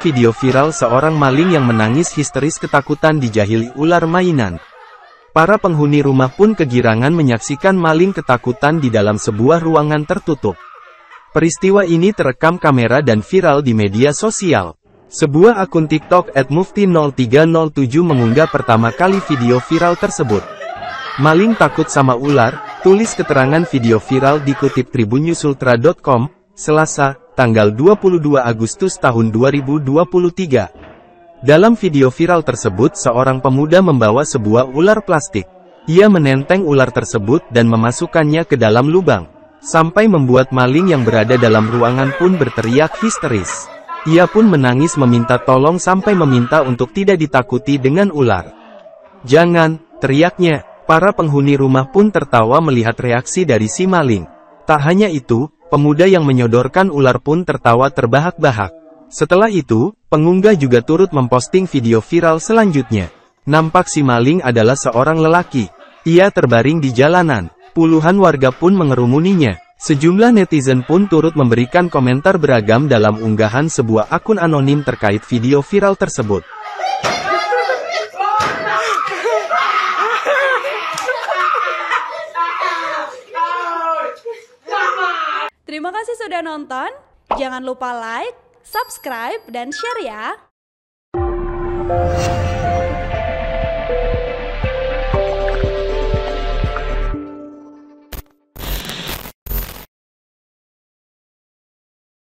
video viral seorang maling yang menangis histeris ketakutan dijahili ular mainan. Para penghuni rumah pun kegirangan menyaksikan maling ketakutan di dalam sebuah ruangan tertutup. Peristiwa ini terekam kamera dan viral di media sosial. Sebuah akun TikTok @mufti0307 mengunggah pertama kali video viral tersebut. Maling takut sama ular, tulis keterangan video viral dikutip tribunnews.ultra.com, Selasa, tanggal 22 Agustus tahun 2023. Dalam video viral tersebut seorang pemuda membawa sebuah ular plastik. Ia menenteng ular tersebut dan memasukkannya ke dalam lubang. Sampai membuat maling yang berada dalam ruangan pun berteriak histeris. Ia pun menangis meminta tolong sampai meminta untuk tidak ditakuti dengan ular. "Jangan," teriaknya. Para penghuni rumah pun tertawa melihat reaksi dari si maling. Tak hanya itu, pemuda yang menyodorkan ular pun tertawa terbahak-bahak. Setelah itu, pengunggah juga turut memposting video viral selanjutnya. Nampak si maling adalah seorang lelaki. Ia terbaring di jalanan. Puluhan warga pun mengerumuninya. Sejumlah netizen pun turut memberikan komentar beragam dalam unggahan sebuah akun anonim terkait video viral tersebut. Terima kasih sudah nonton. Jangan lupa like, subscribe, dan share ya.